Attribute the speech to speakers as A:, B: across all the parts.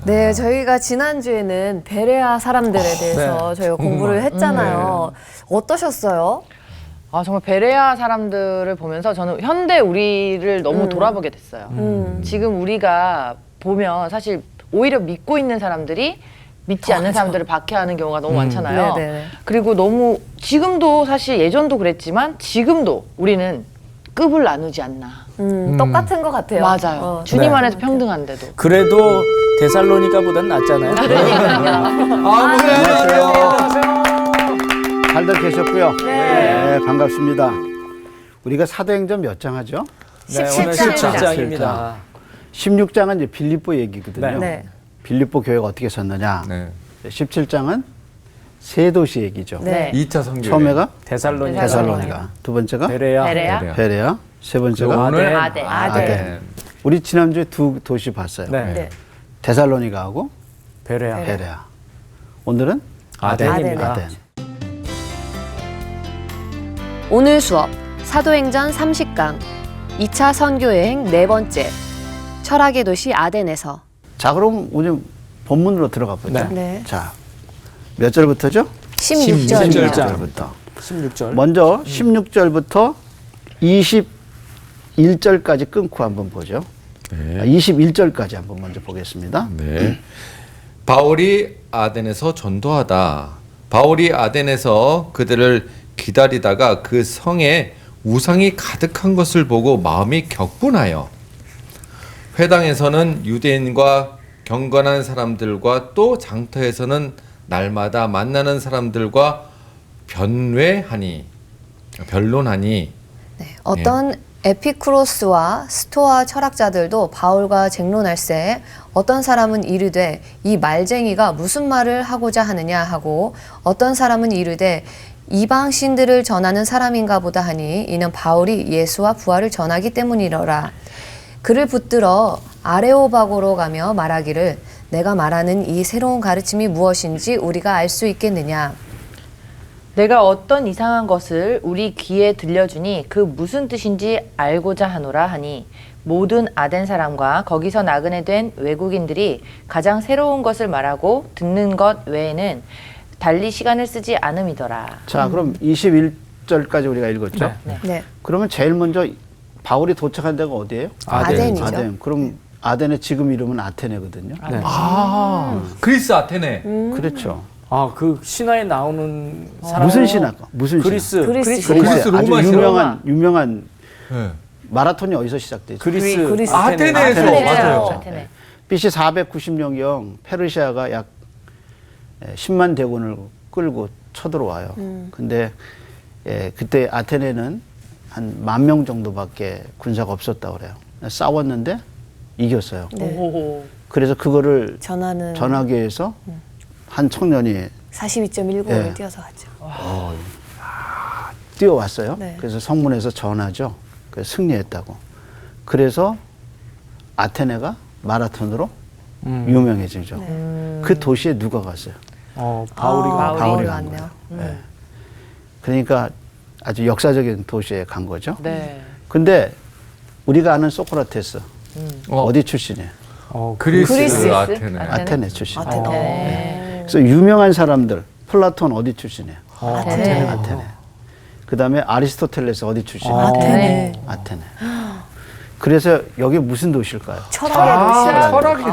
A: 네, 저희가 지난주에는 베레아 사람들에 대해서 저희가 공부를 했잖아요. 어떠셨어요?
B: 아, 정말 베레아 사람들을 보면서 저는 현대 우리를 너무 돌아보게 됐어요. 지금 우리가 보면 사실 오히려 믿고 있는 사람들이 믿지 않는 사람들을 박해하는 경우가 너무 많잖아요.
A: 네네.
B: 그리고 너무 지금도 사실 예전도 그랬지만 지금도 우리는 급을 나누지 않나.
A: 똑같은 것 같아요.
B: 맞아요. 주님 안에서 평등한데도.
C: 그래도 데살로니가보단 낫잖아요.
D: 안녕하세요. 잘들 계셨고요. 네, 반갑습니다. 우리가 사도행전 몇 장 하죠?
C: 네, 오늘 17장입니다.
D: 16장은 이제 빌립보 얘기거든요.
A: 네.
D: 빌립보 교회가 어떻게 섰느냐.
E: 네.
D: 17장은 세 도시 얘기죠.
A: 네.
E: 2차 선교.
D: 처음에가
C: 데살로니가,
D: 데살로니가, 두 번째가
C: 베레아,
B: 베레아.
D: 베레아, 세 번째가
E: 오늘
B: 아덴.
D: 아덴. 우리 지난주에 두 도시 봤어요.
C: 네.
A: 네.
D: 데살로니가하고
C: 베레아,
D: 베레아. 오늘은
C: 아덴입니다.
D: 아덴.
A: 오늘 수업 사도행전 30강 2차 선교여행 네 번째 철학의 도시 아덴에서
D: 자, 그럼 오늘 본문으로 들어가 보죠.
C: 네.
A: 네.
D: 자, 몇 절부터죠?
A: 16절입니다.
D: 16절부터.
C: 16절.
D: 먼저 16절부터 21절까지 끊고 한번 보죠.
E: 네.
D: 21절까지 한번 먼저 보겠습니다.
E: 네. 바울이 아덴에서 전도하다. 바울이 아덴에서 그들을 기다리다가 그 성에 우상이 가득한 것을 보고 마음이 격분하여 회당에서는 유대인과 경건한 사람들과 또 장터에서는 날마다 만나는 사람들과 변론하니
A: 네, 어떤 에피쿠로스와 스토아 철학자들도 바울과 쟁론할새 어떤 사람은 이르되 이 말쟁이가 무슨 말을 하고자 하느냐 하고 어떤 사람은 이르되 이방 신들을 전하는 사람인가 보다 하니 이는 바울이 예수와 부활을 전하기 때문이러라. 그를 붙들어 아레오바고로 가며 말하기를 내가 말하는 이 새로운 가르침이 무엇인지 우리가 알 수 있겠느냐.
B: 내가 어떤 이상한 것을 우리 귀에 들려주니 그 무슨 뜻인지 알고자 하노라 하니 모든 아덴 사람과 거기서 나그네 된 외국인들이 가장 새로운 것을 말하고 듣는 것 외에는 달리 시간을 쓰지 않음이더라.
D: 자, 그럼 21절까지 우리가 읽었죠?
C: 네.
A: 네.
D: 그러면 제일 먼저 바울이 도착한 데가 어디예요?
A: 아덴이죠.
D: 아덴. 그럼 아덴의 지금 이름은 아테네거든요.
C: 네.
E: 그리스 아테네.
D: 그렇죠.
C: 아, 그 신화에 나오는 사람
D: 무슨 신화? 무슨
C: 그리스,
A: 그리스.
E: 그리스
D: 아주
E: 로마 신화.
D: 유명한
E: 네.
D: 마라톤이 어디서 시작되죠?
A: 그리스.
E: 아테네에서 맞아요.
B: 아테네.
D: BC 490년경 페르시아가 약 10만 대군을 끌고 쳐들어와요. 근데 그때 아테네는 한 10,000명 정도밖에 군사가 없었다고 그래요. 싸웠는데 이겼어요.
A: 네.
B: 오호호.
D: 그래서 그거를
A: 전하기
D: 위해서 한 청년이
A: 42.195를
D: 네.
A: 뛰어서 갔죠.
D: 뛰어왔어요.
A: 네.
D: 그래서 성문에서 전하죠. 그래서 승리했다고. 그래서 아테네가 마라톤으로 유명해지죠. 그 도시에 누가 갔어요?
C: 바울이가
D: 바울이 간
A: 왔네요.
D: 거예요. 네. 그러니까 아주 역사적인 도시에 간 거죠.
B: 네.
D: 근데 우리가 아는 소크라테스 어디 출신이에요?
E: 그리스 아테네.
D: 아테네 출신.
B: 네.
D: 그래서 유명한 사람들 플라톤 어디 출신이에요?
A: 아테네.
D: 아테네. 그다음에 아리스토텔레스 어디 출신이에요?
A: 아테네.
D: 아테네. 그래서 여기 무슨 도시일까요?
A: 철학의 도시라.
E: 철학이.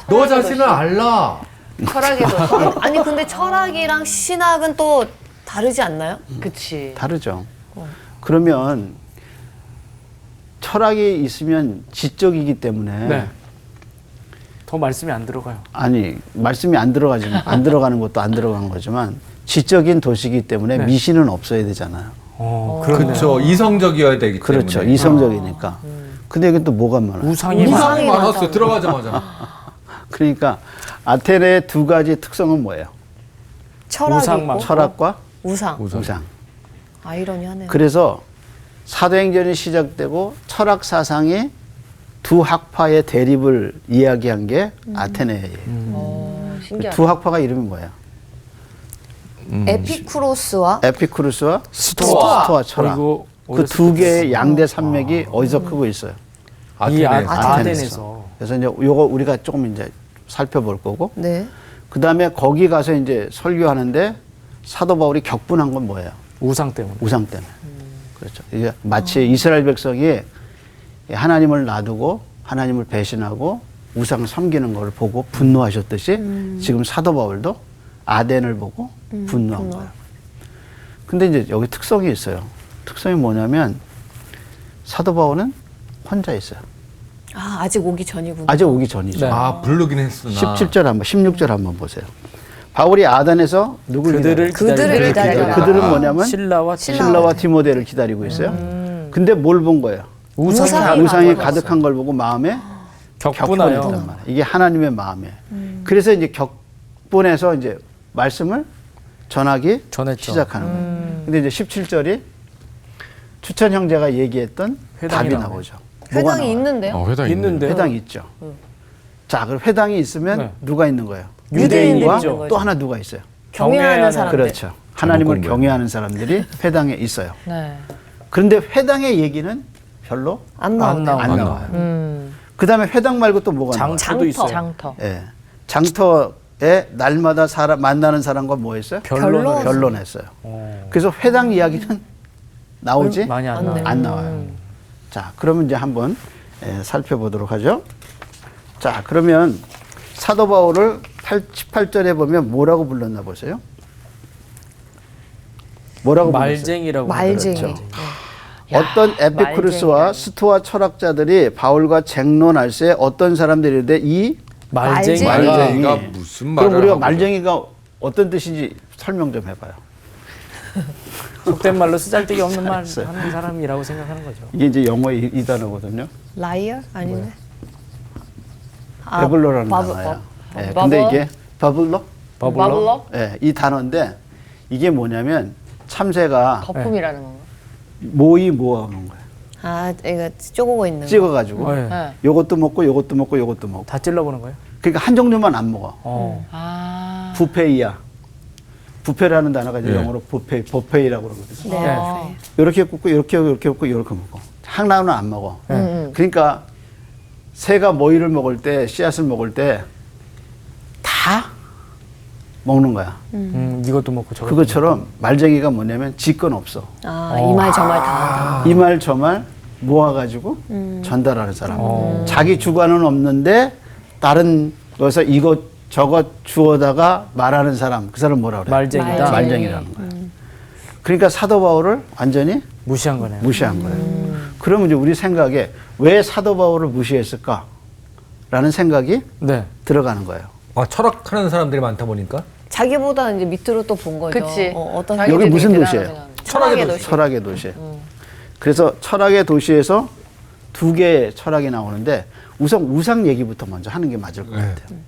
E: 너 자신을 알라.
B: 철학의 도시.
A: 아니 근데 철학이랑 신학은 또 다르지 않나요?
B: 그치.
D: 다르죠. 그러면 철학이 있으면 지적이기 때문에
C: 네. 더 말씀이 안 들어가요.
D: 아니 말씀이 안 들어가는 것도 안 들어가는 거지만 지적인 도시이기 때문에
C: 네.
D: 미신은 없어야 되잖아요.
E: 그렇죠. 이성적이어야 되기
D: 그렇죠.
E: 때문에.
D: 이성적이니까. 근데 이게 또 뭐가 많아요?
C: 우상이
E: 우상이
A: 많아요.
E: 많았어. 들어가자마자.
D: 그러니까 아테네의 두 가지 특성은 뭐예요?
A: 철학이고
C: 우상만.
D: 철학과
A: 우상.
D: 우상.
A: 아이러니하네요.
D: 그래서 사도행전이 시작되고 철학 사상이 두 학파의 대립을 이야기한 게 아테네예요.
B: 신기하다.
D: 두 학파가 이름이 뭐예요?
A: 에피쿠로스와
D: 에피쿠르스와
A: 스토아.
D: 철학.
C: 그리고
D: 그 두 개의 양대 산맥이 어디서 크고 있어요?
C: 이
E: 아테네에서.
C: 아테네에서
D: 그래서 이제 요거 우리가 조금 이제 살펴볼 거고.
A: 네.
D: 그 다음에 거기 가서 이제 설교하는데 사도 바울이 격분한 건 뭐예요?
C: 우상 때문에.
D: 우상 때문에. 그렇죠. 이게 마치 이스라엘 백성이 하나님을 놔두고 하나님을 배신하고 우상을 섬기는 걸 보고 분노하셨듯이 지금 사도 바울도 아덴을 보고 분노한 거예요. 근데 이제 여기 특성이 있어요. 특성이 뭐냐면 사도 바울은 혼자 있어요.
A: 아, 아직 오기 전이구나.
D: 아직 오기 전이죠.
C: 네.
E: 아, 부르긴 했으나.
D: 17절 한번, 16절 한번 보세요. 바울이 아덴에서 누굴
C: 그들을
A: 그들을 기다리다가.
D: 그들은 뭐냐면
C: 신라와
D: 디모데를 기다리고 있어요. 근데 뭘 본 거예요?
A: 우상이
D: 우상이 가득한 걸 보고 마음에
C: 격분하여.
D: 격분했단 말이에요. 이게 하나님의 마음이에요. 그래서 이제 격분해서 이제 말씀을 전하기
C: 전했죠.
D: 시작하는 거예요. 근데 이제 17절이 추천 형제가 얘기했던
C: 회당이
D: 답이
C: 나오네.
D: 나오죠. 뭐가
A: 회당이
D: 나와요?
A: 있는데요?
E: 회당
C: 있는데.
D: 회당이 있죠. 자, 그럼 회당이 있으면
C: 네.
D: 누가 있는 거예요?
A: 유대인들이
D: 유대인과
A: 있는 거죠.
D: 또 하나 누가 있어요?
A: 경외하는 사람들.
D: 그렇죠. 하나님을
E: 공부해요.
D: 경외하는 사람들이 회당에 있어요.
B: 네.
D: 그런데 회당의 얘기는 별로
A: 안 나오네요.
C: 안
D: 안
C: 나와요.
D: 나와요. 그 다음에 회당 말고 또 뭐가 나와요?
C: 장터도 있어요.
B: 장터.
D: 예. 장터에 날마다 만나는 사람과 뭐 했어요?
A: 결론.
D: 결론했어요.
C: 어.
D: 그래서 회당 이야기는 나오지
C: 많이 안
A: 안
C: 나와요.
D: 안 나와요. 자, 그러면 이제 한번 살펴보도록 하죠. 자, 그러면 사도 바울을 18절에 보면 뭐라고 불렀나 보세요? 뭐라고 불렀어요?
C: 말쟁이라고.
A: 말쟁이.
C: 그랬죠.
D: 어떤 에피쿠르스와
B: 말쟁이라니.
D: 스토아 철학자들이 바울과 쟁론할 때 어떤 사람들인데 이
C: 말쟁이.
E: 말쟁이가 무슨 말을
D: 그럼 우리가
E: 하고
D: 말쟁이가 어떤 뜻인지 설명 좀 해봐요.
C: 속된 말로 쓰잘데기 없는 말 하는 사람이라고 생각하는 거죠.
D: 이게 이제 영어의 이 단어거든요.
A: 라이어? 아니네.
D: 베블러라는
A: 바블-
D: 단어예요. 예,
B: 바블러?
D: 근데 이게 버블러?
C: 버블러?
D: 예, 이 단어인데 이게 뭐냐면 참새가
B: 거품이라는 건가?
D: 모이 모아오는 거예요.
A: 아, 이거 쪼고고 있는 거.
D: 찍어가지고
C: 네.
B: 네.
D: 요것도 먹고 요것도 먹고 요것도 먹고.
C: 다 찔러보는 거예요?
D: 그러니까 한 종류만 안 먹어.
B: 아.
D: 부페이야. 부페라는 단어가 이제
E: 예.
D: 영어로 부페이라고 그러거든요.
A: 네.
C: 네.
D: 이렇게 굽고 이렇게 먹고 이렇게 먹고 하나는 안 먹어. 그러니까 새가 모이를 먹을 때 씨앗을 먹을 때 다 먹는 거야.
C: 이것도 먹고 저것도
D: 그것처럼 말쟁이가 뭐냐면 지건 없어.
A: 아, 이 말 저 말 다.
D: 이 말 저 말 모아가지고 전달하는 사람. 자기 주관은 없는데 다른 것에 이것 저것 주워다가 말하는 사람. 그 사람 뭐라 그래?
C: 말쟁이다.
D: 말쟁이라는 거야. 그러니까 사도 바울을 완전히
C: 무시한 거네요.
D: 무시한 거예요. 그러면 이제 우리 생각에 왜 사도 바울을 무시했을까? 라는 생각이
C: 네.
D: 들어가는 거예요.
E: 아, 철학하는 사람들이 많다 보니까
A: 자기보다 이제 밑으로 또 본 거죠.
B: 그치.
A: 어떤
B: 자기
D: 여기
B: 되게
D: 무슨
B: 대단하다고
D: 도시예요?
B: 생각합니다.
A: 철학의 도시.
D: 철학의 도시. 그래서 철학의 도시에서 두 개의 철학이 나오는데 우선 우상 얘기부터 먼저 하는 게 맞을 것
E: 네.
D: 같아요.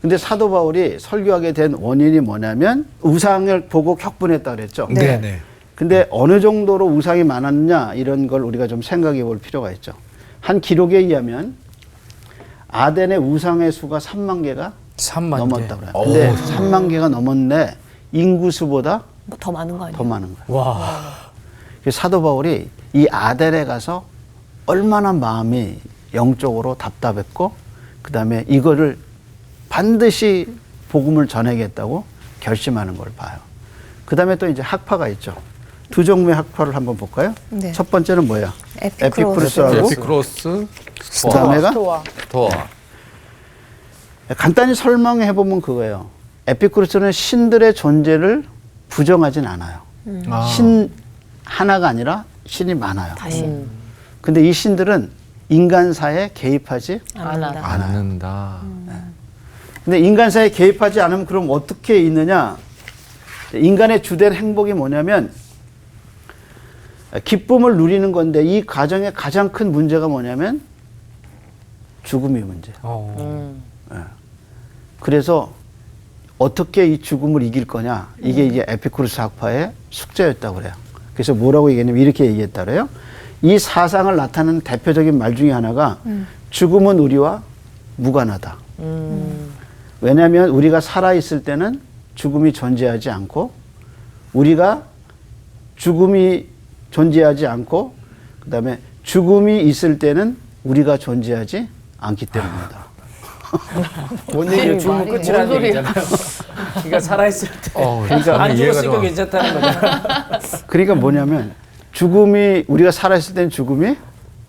D: 근데 사도 바울이 설교하게 된 원인이 뭐냐면 우상을 보고 격분했다 그랬죠.
A: 네.
E: 네.
D: 근데 어느 정도로 우상이 많았느냐 이런 걸 우리가 좀 생각해 볼 필요가 있죠. 한 기록에 의하면 아덴의 우상의 수가 3만 개가
C: 3만
D: 넘었다 그래요. 근데 3만 개가 넘었는데 인구 수보다
A: 뭐더 많은 거 아니에요?
D: 더 많은 거예요.
C: 와.
D: 그래서 사도 바울이 이 아덴에 가서 얼마나 마음이 영적으로 답답했고 그다음에 이거를 반드시 복음을 전하겠다고 결심하는 걸 봐요. 그다음에 또 이제 학파가 있죠. 두 종류의 학파를 한번 볼까요?
A: 네.
D: 첫 번째는 뭐야?
A: 에피쿠로스.
D: 에피쿠로스하고
E: 에피크로스,
D: 그다음에가
E: 스토아.
D: 간단히 설명해 보면 그거예요. 에피쿠로스는 신들의 존재를 부정하진 않아요.
E: 아.
D: 신 하나가 아니라 신이 많아요.
A: 다시.
D: 근데 이 신들은 인간사에 개입하지
A: 안 한다.
E: 않는다.
D: 근데 인간사에 개입하지 않으면 그럼 어떻게 있느냐? 인간의 주된 행복이 뭐냐면 기쁨을 누리는 건데 이 가정의 가장 큰 문제가 뭐냐면 죽음이 문제. 그래서 어떻게 이 죽음을 이길 거냐? 이게 이제 에피쿠로스 학파의 숙제였다고 그래요. 그래서 뭐라고 얘기했냐면 이렇게 얘기했다 그래요. 이 사상을 나타내는 대표적인 말 중에 하나가 죽음은 우리와 무관하다. 왜냐하면 우리가 살아있을 때는 죽음이 존재하지 않고 우리가 죽음이 존재하지 않고 그다음에 죽음이 있을 때는 우리가 존재하지 않기 때문이다.
C: 뭔 얘기예요? 죽으면
A: 말이
C: 끝이라는
A: 뭔
C: 얘기잖아요. 그러니까 살아있을 때.
E: 그러니까
C: 안
E: 이해가
C: 죽었으니까
E: 좀-
C: 괜찮다는 거잖아요.
D: 그러니까 뭐냐면 죽음이 우리가 살아있을 때는 죽음이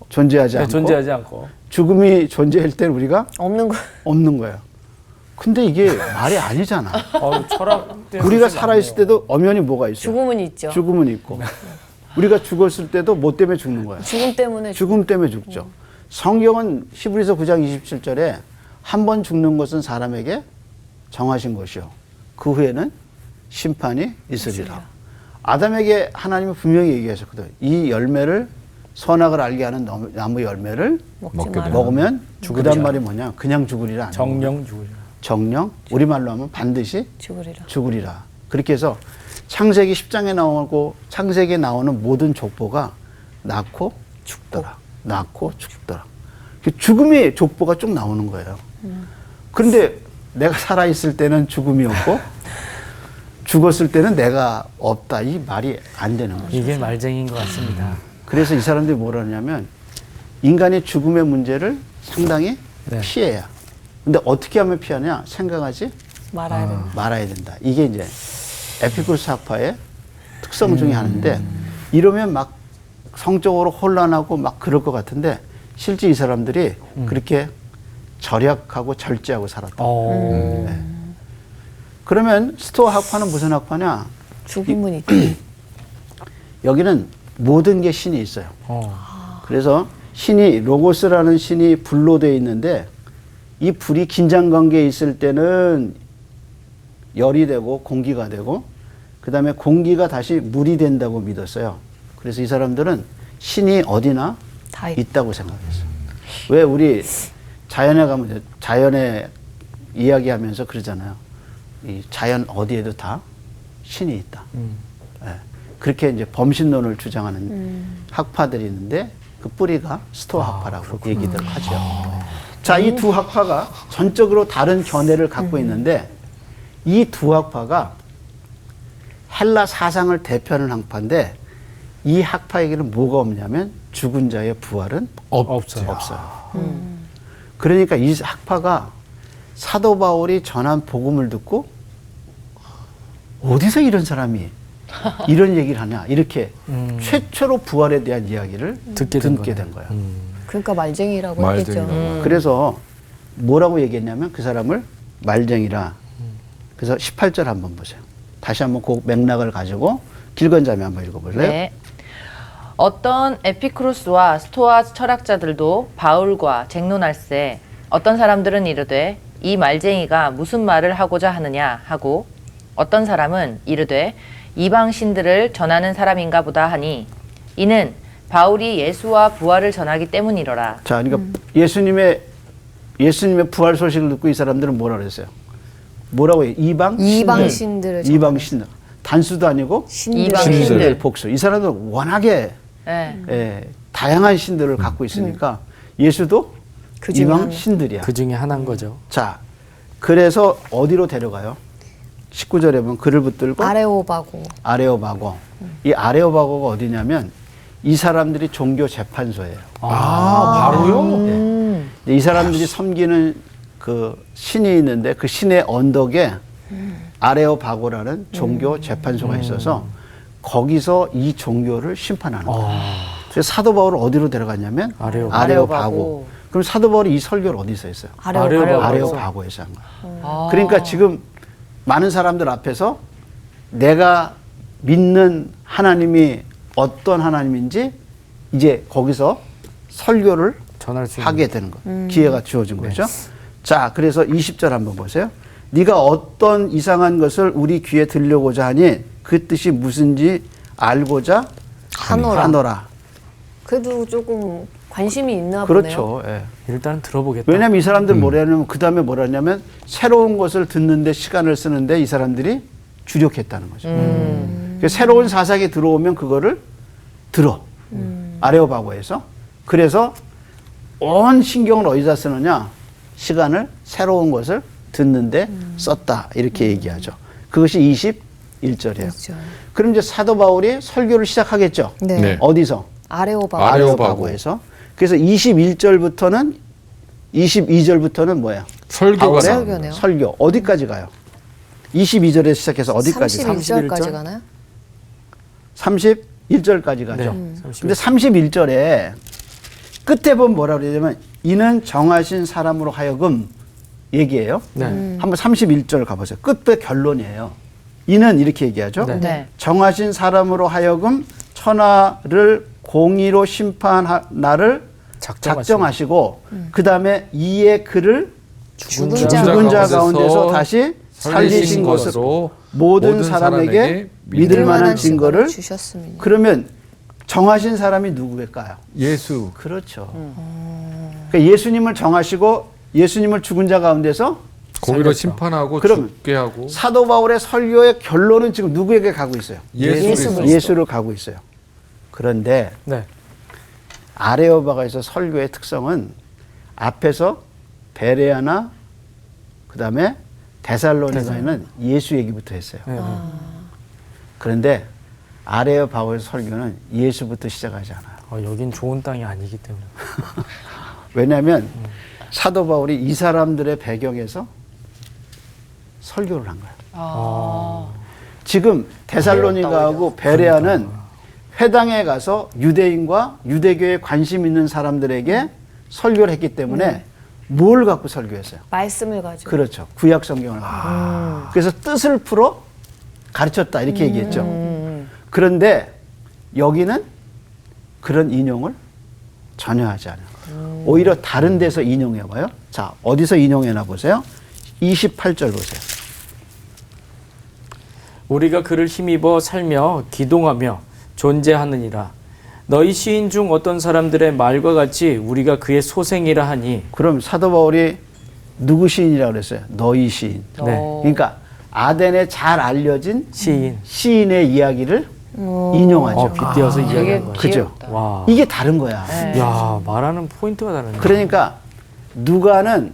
D: 존재하지
C: 네,
D: 않고
C: 존재하지 않고.
D: 죽음이 존재할 때는 우리가
A: 없는 거.
D: 없는 거예요. 근데 이게 말이 아니잖아.
C: 철학
D: 우리가 살아있을 때도 엄연히 뭐가 있어요?
A: 죽음은 있죠.
D: 죽음은 있고 우리가 죽었을 때도 뭐 때문에 죽는 거야?
A: 죽음 때문에
D: 죽음 때문에 죽죠. 성경은 히브리서 9장 27절에 한 번 죽는 것은 사람에게 정하신 것이요. 그 후에는 심판이 있으리라. 아담에게 하나님은 분명히 얘기하셨거든. 이 열매를 선악을 알게 하는 나무 열매를
A: 먹지 마라.
D: 먹으면 그다음 말이 뭐냐? 그냥 죽으리라. 안
C: 정령 죽으려.
D: 정령 우리말로 하면 반드시
A: 죽으리라.
D: 죽으리라. 그렇게 해서 창세기 10장에 나오고 창세기에 나오는 모든 족보가 낳고 죽더라. 낳고 죽더라. 죽음의 족보가 쭉 나오는 거예요. 그런데 내가 살아있을 때는 죽음이 없고 죽었을 때는 내가 없다. 이 말이 안 되는 거죠.
C: 이게 말쟁이인 것 같습니다.
D: 그래서 이 사람들이 뭐라 하냐면 인간이 죽음의 문제를 상당히
C: 네.
D: 피해야. 근데 어떻게 하면 피하냐? 생각하지
A: 말아야 된다.
D: 말아야 된다. 이게 이제 에피쿠로스 학파의 특성 중에 하나인데 이러면 막 성적으로 혼란하고 막 그럴 것 같은데 실제 이 사람들이 그렇게 절약하고 절제하고 살았다. 네. 그러면 스토아 학파는 무슨 학파냐?
A: 죽음은 있다.
D: 여기는 모든 게 신이 있어요.
C: 어.
D: 그래서 신이 로고스라는 신이 불로 되어 있는데 이 불이 긴장 관계에 있을 때는 열이 되고 공기가 되고 그다음에 공기가 다시 물이 된다고 믿었어요. 그래서 이 사람들은 신이 어디나
A: 다
D: 있다고 생각했어요. 왜 우리 자연에 가면 자연에 이야기하면서 그러잖아요. 이 자연 어디에도 다 신이 있다. 예. 그렇게 이제 범신론을 주장하는 학파들이 있는데 그 뿌리가 스토아 학파라고 얘기들 하죠. 자, 이 두 학파가 전적으로 다른 견해를 갖고 있는데 이 두 학파가 헬라 사상을 대표하는 학파인데 이 학파에게는 뭐가 없냐면 죽은 자의 부활은
C: 없어요.
D: 없어요. 그러니까 이 학파가 사도 바울이 전한 복음을 듣고 어디서 이런 사람이 이런 얘기를 하냐 이렇게 최초로 부활에 대한 이야기를
C: 듣게 된
D: 거예요.
A: 그러니까 말쟁이라고
E: 말쟁이라고.
A: 했겠죠.
D: 그래서 뭐라고 얘기했냐면 그 사람을 말쟁이라. 그래서 18절 한번 보세요. 다시 한번 그 맥락을 가지고 길건자매 한번 읽어볼래요?
B: 네. 어떤 에피쿠로스와 스토아 철학자들도 바울과 쟁론할세 어떤 사람들은 이르되 이 말쟁이가 무슨 말을 하고자 하느냐 하고 어떤 사람은 이르되 이방 신들을 전하는 사람인가 보다 하니 이는 바울이 예수와 부활을 전하기 때문이로라.
D: 자, 그러니까 예수님의 부활 소식을 듣고 이 사람들은 뭐라 그랬어요? 뭐라고 해요? 이방
A: 신들을
D: 이방 신들. 단수도 아니고
A: 신들.
B: 이방
E: 신들.
B: 신들.
D: 복수. 이 사람들은 워낙에
B: 네.
D: 다양한 신들을 갖고 있으니까 예수도
A: 그 중에
D: 이방
A: 하나.
D: 신들이야.
C: 그 중에 하나인 거죠.
D: 자, 그래서 어디로 데려가요? 19절에 보면 그를 붙들고
A: 아레오바고.
D: 아레오바고. 이 아레오바고가 어디냐면 이 사람들이 종교 재판소예요.
E: 바로요?
D: 이 사람들이 섬기는 그 신이 있는데 그 신의 언덕에 아레오바고라는 종교 재판소가 있어서 거기서 이 종교를 심판하는 거예요. 그래서 사도 바울을 어디로 데려갔냐면
C: 아레오바고.
D: 아레오바고. 그럼 사도 바울이 이 설교를 어디서 했어요?
A: 아레오바고.
D: 아레오바고에서 한 거예요. 그러니까 지금 많은 사람들 앞에서 내가 믿는 하나님이 어떤 하나님인지 이제 거기서 설교를
C: 전할 수
D: 하게 되는 거. 기회가 주어진 거죠. 자, 그래서 20절 한번 보세요. 네가 어떤 이상한 것을 우리 귀에 들려고자 하니 그 뜻이 무슨지 알고자 하노라.
A: 그래도 조금 관심이 있나 보네요.
D: 그렇죠. 예.
C: 일단 들어보겠다.
D: 왜냐하면 이 사람들 뭐라냐면 그 다음에 뭐라냐면 새로운 것을 듣는데 시간을 쓰는데 이 사람들이 주력했다는 거죠. 그래서 새로운 사상이 들어오면 그거를 들어. 아레오바고에서. 그래서 온 신경을 어디다 쓰느냐? 시간을 새로운 것을 듣는데 썼다. 이렇게 얘기하죠. 그것이 21절이에요.
A: 그렇죠.
D: 그럼 이제 사도 바울이 설교를 시작하겠죠.
A: 네.
E: 네.
D: 어디서?
A: 아레오바고.
E: 아레오바고.
D: 아레오바고에서. 그래서 21절부터는 22절부터는 뭐야?
E: 설교가
D: 바울의
A: 설교네요.
E: 나옵니다.
D: 설교. 어디까지 가요? 22절에 시작해서 어디까지 가요?
A: 31절까지 가나요?
D: 31절까지 가죠.
C: 네,
D: 근데 31절에 끝에 보면 뭐라 그러냐면 이는 정하신 사람으로 하여금 얘기해요.
C: 네.
D: 한번 31절 가보세요. 끝에 결론이에요. 이는 이렇게 얘기하죠.
C: 네.
B: 네.
D: 정하신 사람으로 하여금 천하를 공의로 심판할 날을 작정하시고 그 다음에 이에 그를
A: 죽은
D: 죽은
A: 자
D: 자 가운데서 다시 살리신 것으로 모든 사람에게 믿을 만한 증거를
A: 주셨습니다.
D: 그러면 정하신 사람이 누구일까요?
E: 예수.
D: 그렇죠. 그러니까 예수님을 정하시고 예수님을 죽은 자 가운데서
E: 공의로
C: 살렸죠.
E: 심판하고
D: 그러면
E: 죽게 하고
D: 사도 바울의 설교의 결론은 지금 누구에게 가고 있어요?
E: 예수 그리스도.
D: 예수를 가고 있어요. 그런데
C: 네.
D: 아레오바가에서 설교의 특성은 앞에서 베레아나 그다음에 데살로니가에는 예수 얘기부터 했어요.
C: 네.
D: 그런데 아레오바가의 설교는 예수부터 시작하지 않아요.
C: 여긴 좋은 땅이 아니기 때문에.
D: 왜냐하면 사도 바울이 이 사람들의 배경에서 설교를 한 거예요. 지금 데살로니가하고 베레아는 회당에 가서 유대인과 유대교에 관심 있는 사람들에게 설교를 했기 때문에 뭘 갖고 설교했어요?
A: 말씀을 가지고.
D: 그렇죠. 구약 성경을 갖고. 그래서 뜻을 풀어 가르쳤다 이렇게 얘기했죠. 그런데 여기는 그런 인용을 전혀 하지 않아요. 오히려 다른 데서 인용해봐요. 자, 어디서 인용해나 보세요. 28절 보세요.
C: 우리가 그를 힘입어 살며 기동하며 존재하느니라. 너희 시인 중 어떤 사람들의 말과 같이 우리가 그의 소생이라 하니.
D: 그럼 사도 바울이 누구 시인이라고 그랬어요? 너희 시인.
C: 네.
D: 그러니까 아덴에 잘 알려진
C: 시인.
D: 시인의 이야기를 인용하죠.
C: 빗대어서 이야기한 거예요.
D: 그죠?
B: 귀엽다.
C: 와.
D: 이게 다른 거야.
C: 야, 말하는 포인트가 다르네.
D: 그러니까 누가는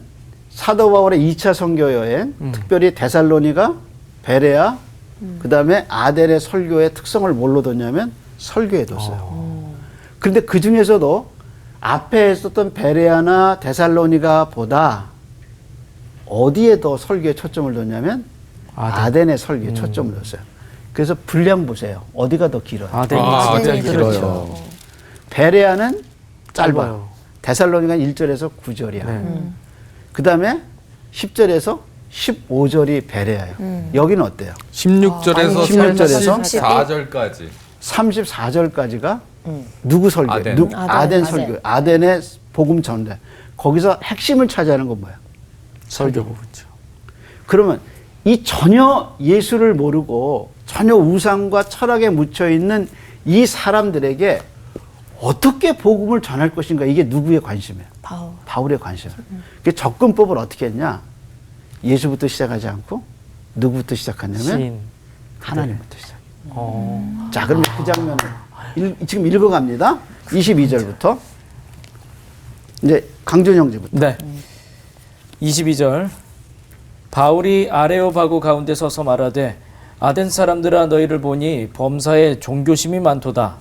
D: 사도 바울의 2차 선교 여행, 특별히 데살로니가, 베레아, 그다음에 아덴의 설교의 특성을 뭘로 뒀냐면 설교에 뒀어요. 그런데 그 중에서도 앞에 있었던 베레아나 데살로니가보다 어디에 더 설교에 초점을 뒀냐면 아덴의 설교에 초점을 뒀어요. 그래서 분량 보세요. 어디가 더 길어요?
C: 아덴이
E: 아덴이
C: 진짜
E: 길어요.
C: 길죠.
D: 베레아는 짧아요.
C: 짧아요.
D: 데살로니가는 1절에서 9절이야.
C: 네.
D: 그 다음에 10절에서 15절이 베레아예요. 여기는 어때요?
E: 16절에서
D: 16절에서
E: 34절까지
D: 34절까지가 누구 설교예요?
E: 아덴.
D: 아덴 설교. 아덴의 복음 전대. 거기서 핵심을 차지하는 건 뭐야?
C: 설교 부분죠.
D: 그러면 이 전혀 예수를 모르고 전혀 우상과 철학에 묻혀 있는 이 사람들에게 어떻게 복음을 전할 것인가, 이게 누구의 관심이에요? 바울의 관심이에요. 그 접근법을 어떻게 했냐? 예수부터 시작하지 않고 누구부터 시작하냐면
C: 시인.
D: 하나님부터 시작해요. 자, 그럼 그 장면을 지금 읽어갑니다. 22절부터 이제 강준 형제부터.
C: 네. 22절. 바울이 아레오바고 가운데 서서 말하되 아덴 사람들아 너희를 보니 범사에 종교심이 많도다.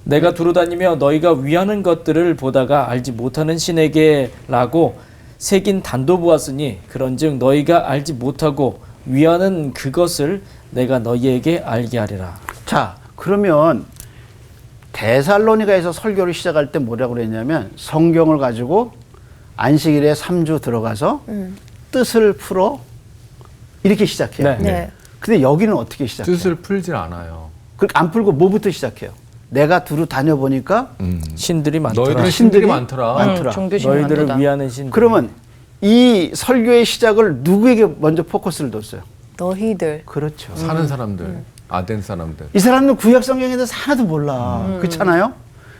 C: 내가 두루다니며 너희가 위하는 것들을 보다가 알지 못하는 신에게라고 새긴 단도 보았으니 그런즉 너희가 알지 못하고 위하는 그것을 내가 너희에게 알게 하리라.
D: 자, 그러면 데살로니가에서 설교를 시작할 때 뭐라고 그랬냐면 성경을 가지고 안식일에 3주 들어가서 뜻을 풀어 이렇게 시작해요.
C: 네.
A: 네.
D: 근데 여기는 어떻게 시작해요?
E: 뜻을 풀질 않아요.
D: 안 풀고 뭐부터 시작해요? 내가 두루 다녀보니까
C: 신들이 많더라.
E: 너희들은
D: 신들이
E: 신들이 많더라.
D: 많더라.
B: 종교심
C: 너희들을
B: 많도다.
C: 위하는 신들.
D: 그러면 이 설교의 시작을 누구에게 먼저 포커스를 뒀어요?
A: 너희들.
D: 그렇죠.
E: 사는 사람들, 아덴 사람들.
D: 이 사람들 구약 성경에 대해서 하나도 몰라. 그렇잖아요?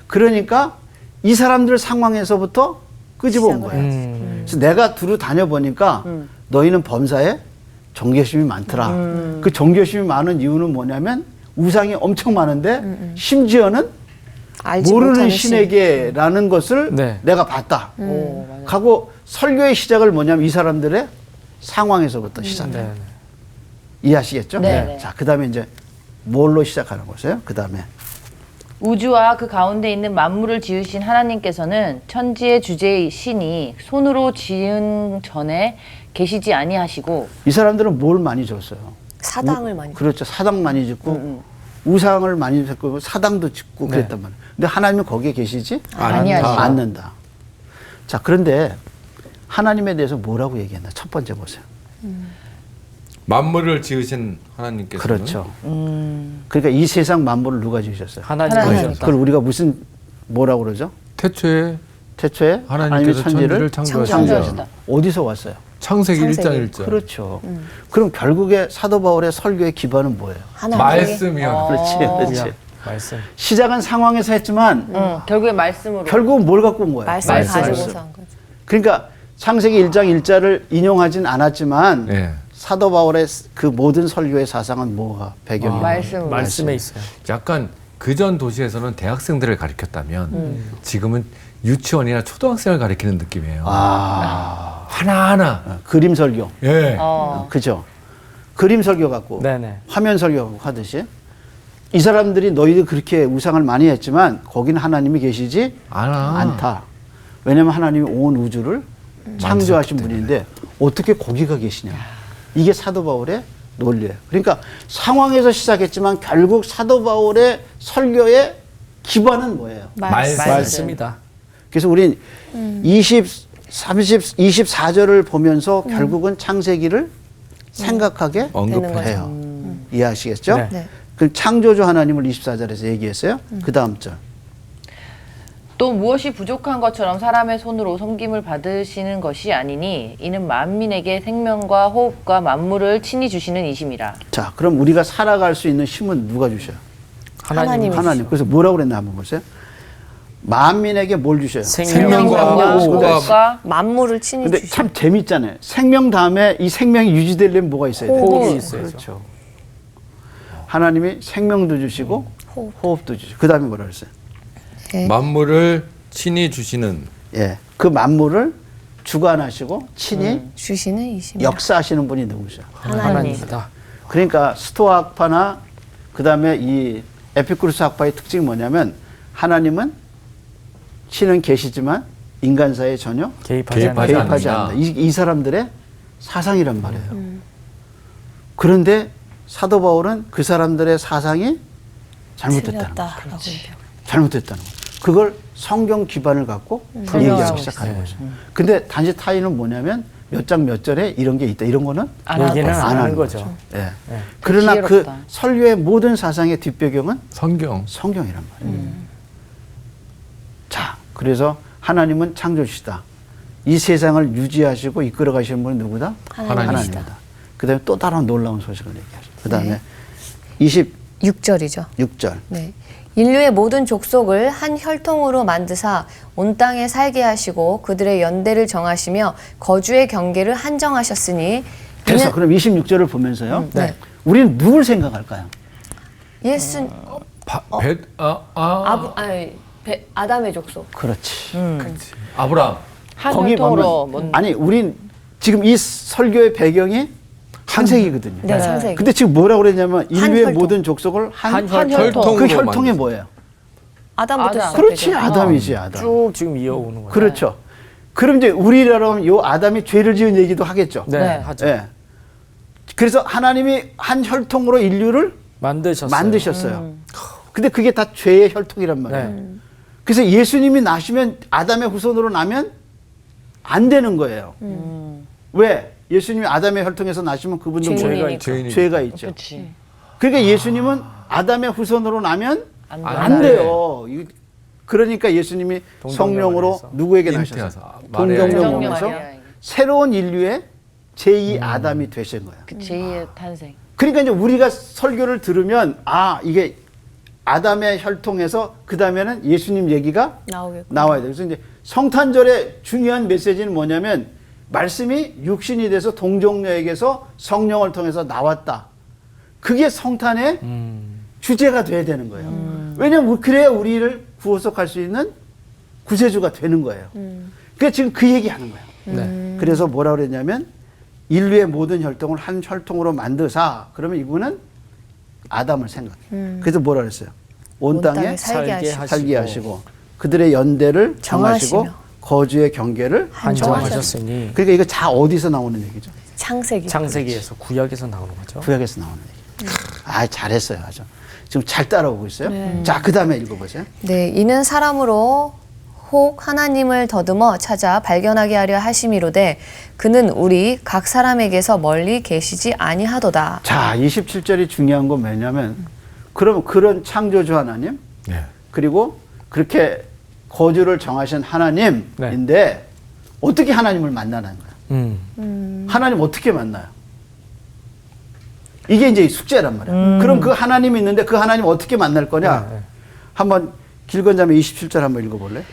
D: 그러니까 이 사람들 상황에서부터 끄집어 온 거예요. 그래서 내가 두루 다녀보니까 너희는 범사에 종교심이 많더라. 그 종교심이 많은 이유는 뭐냐면 우상이 엄청 많은데 심지어는
A: 알지
D: 모르는
A: 못하는
D: 신에게라는 것을
C: 네.
D: 내가 봤다.
B: 오, 맞아요.
D: 하고 설교의 시작을 뭐냐면 이 사람들의 상황에서부터 시작해요.
C: 네.
D: 이해하시겠죠?
B: 네.
D: 자, 그 다음에 이제 뭘로 시작하는 거세요? 그 다음에
B: 우주와 그 가운데 있는 만물을 지으신 하나님께서는 천지의 주제의 신이 손으로 지은 전에 계시지 아니하시고
D: 이 사람들은 뭘 많이 줬어요?
A: 사당을 많이
D: 그렇죠. 사당 많이 짓고 우상을 많이 짓고 사당도 짓고 그랬단 말이에요. 근데 하나님은 거기에 계시지
B: 아니하시고.
D: 않는다. 자, 그런데 하나님에 대해서 뭐라고 얘기했나? 첫 번째 보세요.
E: 만물을 지으신 하나님께서는
D: 그렇죠. 그러니까 이 세상 만물을 누가 지으셨어요?
C: 하나님
B: 하나님.
C: 보셨다.
D: 그걸 우리가 무슨 뭐라고 그러죠?
E: 태초에
D: 태초에
E: 하나님께서 천지를 창조하셨다.
B: 창조하셨다.
D: 어디서 왔어요?
E: 창세기
A: 창세기.
E: 1장 1절.
D: 그렇죠. 그럼 결국에 사도 바울의 설교의 기반은 뭐예요?
A: 하나님.
E: 말씀이요.
D: 그렇지, 그렇지.
C: 말씀.
D: 시작은 상황에서 했지만
B: 결국에 말씀으로.
D: 결국은 뭘 갖고 온 거예요?
A: 말씀
B: 말씀.
A: 가지고서 한 거죠.
D: 그러니까 창세기 1장 1절을 인용하진 않았지만
E: 예.
D: 사도 바울의 그 모든 설교의 사상은 뭐가 배경이에요?
B: 말씀으로.
C: 말씀에 있어요.
E: 약간 그전 도시에서는 대학생들을 가르쳤다면 지금은 유치원이나 초등학생을 가르치는 느낌이에요.
D: 아,
E: 하나하나.
D: 그림 설교.
E: 예.
D: 그죠? 그림 설교 갖고
C: 네네.
D: 화면 설교 갖고 하듯이 이 사람들이 너희들 그렇게 우상을 많이 했지만 거기는 하나님이 계시지 않다. 왜냐하면 하나님이 온 우주를 창조하신 분인데 어떻게 거기가 계시냐. 이게 사도 바울의 논리예요. 그러니까 상황에서 시작했지만 결국 사도 바울의 설교의 기반은 뭐예요?
C: 말씀이다.
D: 그래서 우린 24절을 보면서 결국은 창세기를 생각하게
E: 언급해요.
D: 해요. 이해하시겠죠?
C: 네.
A: 네.
D: 그 창조주 하나님을 24절에서 얘기했어요. 그 다음 절.
B: 또 무엇이 부족한 것처럼 사람의 손으로 섬김을 받으시는 것이 아니니 이는 만민에게 생명과 호흡과 만물을 친히 주시는 이심이라.
D: 자, 그럼 우리가 살아갈 수 있는 힘은 누가 주셔요?
A: 하나님이
D: 하나님. 그래서 뭐라고 그랬나 한번 보세요. 만민에게 뭘 주셔요?
E: 생명과 호흡과
B: 호흡과
A: 만물을 친히
D: 근데
A: 주시고
D: 참 재밌잖아요. 생명 다음에 이 생명이 유지되려면 뭐가 있어야 돼요?
C: 호흡이 있어야죠.
D: 그렇죠. 하나님이 생명도 주시고 호흡도 주시고 그 다음에 뭐라 그랬어요?
A: 네.
E: 만물을 친히 주시는
D: 예, 그 만물을 주관하시고 친히
A: 주시는 이심.
D: 역사하시는 분이 누구죠?
C: 하나님이다.
D: 그러니까 스토아 학파나 그 다음에 이 에피쿠르스 학파의 특징이 뭐냐면 하나님은 신은 계시지만 인간사에 전혀
C: 개입하지
E: 개입하지
C: 않는다.
D: 개입하지 않는다. 이 사람들의 사상이란 말이에요. 그런데 사도 바울은 그 사람들의 사상이 잘못됐다는 거죠. 잘못됐다는 거죠. 그걸 성경 기반을 갖고 얘기하기 시작하는 거죠. 근데 단지 타인은 뭐냐면 몇 장 몇 절에 이런 게 있다. 이런 거는
C: 얘기는
D: 안
C: 안 하는
D: 하는
C: 거죠.
D: 예. 그러나 그
B: 지혜롭다.
D: 설교의 모든 사상의 뒷배경은
E: 성경.
D: 성경이란 말이에요. 자, 그래서 하나님은 창조주시다. 이 세상을 유지하시고 이끌어 가시는 분은 누구다?
A: 하나님이시다.
D: 그 다음에 또 다른 놀라운 소식을 얘기하죠. 그 다음에 26절.
A: 6절이죠. 네. 인류의 모든 족속을 한 혈통으로 만드사 온 땅에 살게 하시고 그들의 연대를 정하시며 거주의 경계를 한정하셨으니
D: 그래서
A: 이는
D: 그럼 26절을 보면서요.
A: 네.
D: 우리는 누굴 생각할까요?
A: 예수 아담의 족속.
D: 그렇지.
E: 아브라함.
B: 한
D: 거기
B: 혈통으로
D: 보면 아니 우린 지금 이 설교의 배경이 창세기거든요.
A: 네, 창세기.
D: 근데 지금 뭐라고 그랬냐면 인류의
A: 혈통.
D: 모든 족속을 한
E: 혈통으로
D: 그 혈통이
E: 만드셨어요.
D: 뭐예요?
A: 아담부터
B: 아담.
A: 시작되죠.
D: 그렇지 아담이지 아담.
C: 쭉 지금 이어오는 거예요.
D: 그렇죠. 그럼 이제 우리라면 요 아담이 죄를 지은 얘기도 하겠죠.
C: 네,
B: 네.
C: 하죠.
D: 예. 그래서 하나님이 한 혈통으로 인류를 만드셨어요. 근데 그게 다 죄의 혈통이란 말이에요.
C: 네.
D: 그래서 예수님이 나시면 아담의 후손으로 나면 안 되는 거예요. 왜? 예수님이 아담의 혈통에서 나시면 그분도
A: 죄인이니까.
D: 죄가 있죠.
B: 그렇지.
D: 그러니까 예수님은 아담의 후손으로 나면
B: 안
D: 안
E: 돼.
D: 돼요. 그러니까 예수님이
C: 동정녀
D: 성령으로
C: 안에서.
D: 누구에게
E: 잉태하사.
D: 나셨어요?
E: 마리아에게.
D: 동정녀
B: 동정녀
D: 몸에서
B: 마리아에게.
D: 새로운 인류의 제2 아담이 되신 거예요.
B: 그 제2의 탄생.
D: 그러니까 이제 우리가 설교를 들으면 아 이게 아담의 혈통에서 그 다음에는 예수님 얘기가
A: 나오겠고.
D: 나와야 돼요. 그래서 이제 성탄절의 중요한 메시지는 뭐냐면 말씀이 육신이 돼서 동정녀에게서 성령을 통해서 나왔다. 그게 성탄의 주제가 돼야 되는 거예요. 왜냐하면 그래야 우리를 구원속할 수 있는 구세주가 되는 거예요. 그러니까 지금 그 얘기하는 거예요.
C: 네.
D: 그래서 뭐라 그랬냐면 인류의 모든 혈통을 한 혈통으로 만드사 그러면 이분은 아담을 생각해요. 그래서 뭐라 그랬어요? 온 땅에
A: 살게
C: 살게
A: 하시고
D: 살게 하시고 그들의 연대를 정하시고
A: 정하시며
D: 거주의 경계를
C: 한정하셨으니
D: 그러니까 이거 다 어디서 나오는 얘기죠?
A: 창세기.
C: 창세기에서 구약에서 나오는 거죠.
D: 구약에서 나오는 얘기. 아, 잘했어요. 아주. 지금 잘 따라오고 있어요. 자, 그다음에 읽어보세요.
A: 네, 이는 사람으로 혹 하나님을 더듬어 찾아 발견하게 하려 하심이로되 그는 우리 각 사람에게서 멀리 계시지 아니하도다.
D: 자, 27절이 중요한 건 뭐냐면 그럼 그런 창조주 하나님
E: 네.
D: 그리고 그렇게 거주를 정하신 하나님인데 어떻게 하나님을 만나는 거야? 하나님 어떻게 만나요? 이게 이제 숙제란 말이야. 그럼 그 하나님이 있는데 그 하나님 어떻게 만날 거냐?
C: 네.
D: 한번 길건자면 27절 한번 읽어볼래?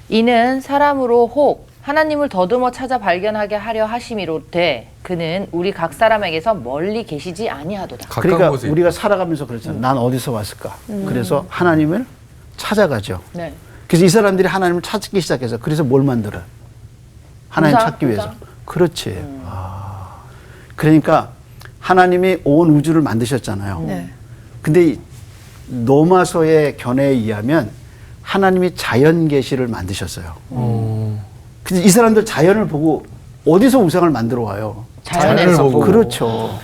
B: 이는 사람으로 혹 하나님을 더듬어 찾아 발견하게 하려 하심이로되 그는 우리 각 사람에게서 멀리 계시지 아니하도다.
E: 가까운
D: 그러니까
E: 곳에
D: 우리가 살아가면서 그렇잖아. 난 어디서 왔을까? 그래서 하나님을 찾아가죠.
B: 네.
D: 그래서 이 사람들이 하나님을 찾기 시작해서 그래서 뭘 만들어요? 하나님
B: 우상?
D: 찾기 위해서.
B: 우상?
D: 그렇지. 그러니까 하나님이 온 우주를 만드셨잖아요.
A: 네.
D: 근데 이 노마서의 견해에 의하면 하나님이 자연 계시를 만드셨어요. 근데 이 사람들 자연을 보고 어디서 우상을 만들어 와요?
B: 자연에서
E: 보고.
D: 그렇죠.